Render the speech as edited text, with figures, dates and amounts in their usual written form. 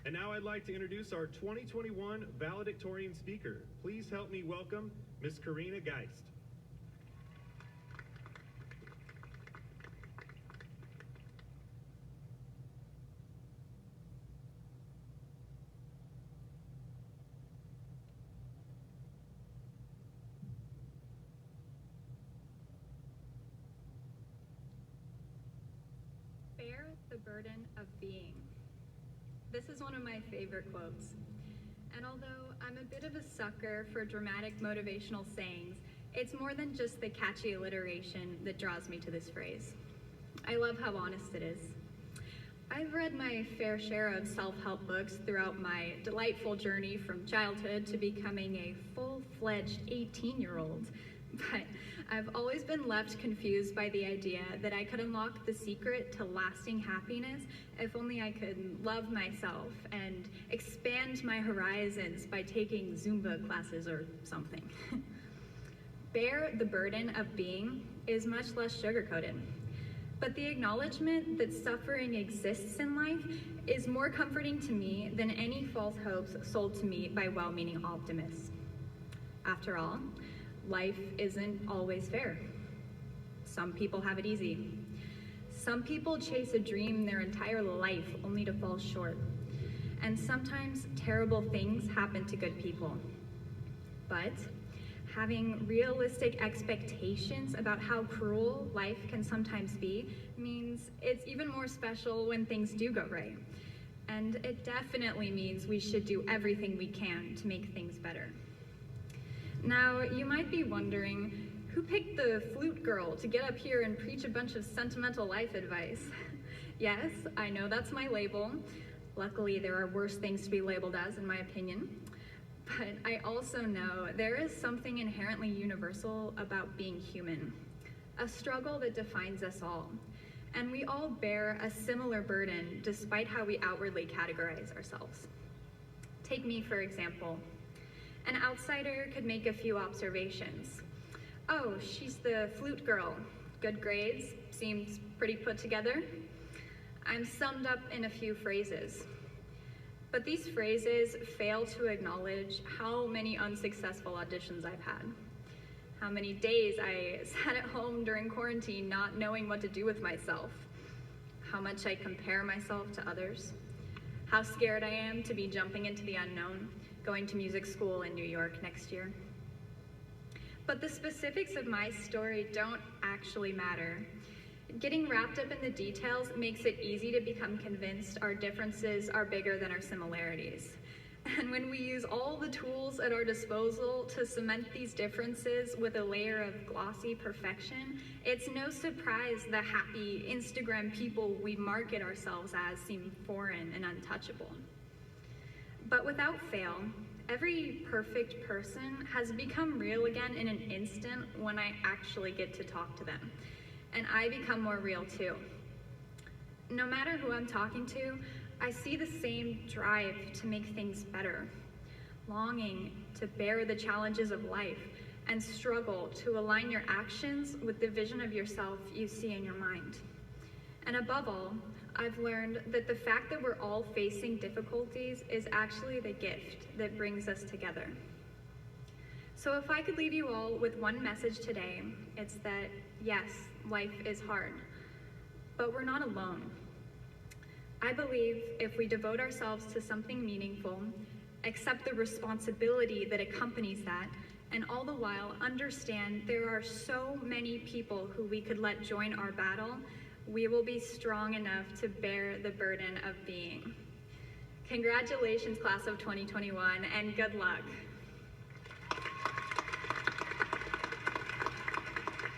And now I'd like to introduce our 2021 Valedictorian speaker. Please help me welcome Miss Carina Geist. Bear the burden of being. This is one of my favorite quotes. And although I'm a bit of a sucker for dramatic motivational sayings, it's more than just the catchy alliteration that draws me to this phrase. I love how honest it is. I've read my fair share of self-help books throughout my delightful journey from childhood to becoming a full-fledged 18-year-old, but I've always been left confused by the idea that I could unlock the secret to lasting happiness if only I could love myself and expand my horizons by taking Zumba classes or something. Bear the burden of being is much less sugar-coated, but the acknowledgement that suffering exists in life is more comforting to me than any false hopes sold to me by well-meaning optimists. After all, life isn't always fair. Some people have it easy. Some people chase a dream their entire life only to fall short. And sometimes terrible things happen to good people. But having realistic expectations about how cruel life can sometimes be means it's even more special when things do go right. And it definitely means we should do everything we can to make things better. Now, you might be wondering, who picked the flute girl to get up here and preach a bunch of sentimental life advice? Yes, I know that's my label. Luckily, there are worse things to be labeled as, in my opinion. But I also know there is something inherently universal about being human, a struggle that defines us all. And we all bear a similar burden despite how we outwardly categorize ourselves. Take me, for example. An outsider could make a few observations. Oh, she's the flute girl. Good grades, seems pretty put together. I'm summed up in a few phrases. But these phrases fail to acknowledge how many unsuccessful auditions I've had. How many days I sat at home during quarantine not knowing what to do with myself. How much I compare myself to others. How scared I am to be jumping into the unknown, going to music school in New York next year. But the specifics of my story don't actually matter. Getting wrapped up in the details makes it easy to become convinced our differences are bigger than our similarities. And when we use all the tools at our disposal to cement these differences with a layer of glossy perfection, it's no surprise the happy Instagram people we market ourselves as seem foreign and untouchable. But without fail, every perfect person has become real again in an instant when I actually get to talk to them. And I become more real too. No matter who I'm talking to, I see the same drive to make things better, longing to bear the challenges of life and struggle to align your actions with the vision of yourself you see in your mind. And above all, I've learned that the fact that we're all facing difficulties is actually the gift that brings us together. So if I could leave you all with one message today, it's that yes, life is hard, but we're not alone. I believe if we devote ourselves to something meaningful, accept the responsibility that accompanies that, and all the while understand there are so many people who we could let join our battle, we will be strong enough to bear the burden of being. Congratulations, class of 2021, and good luck.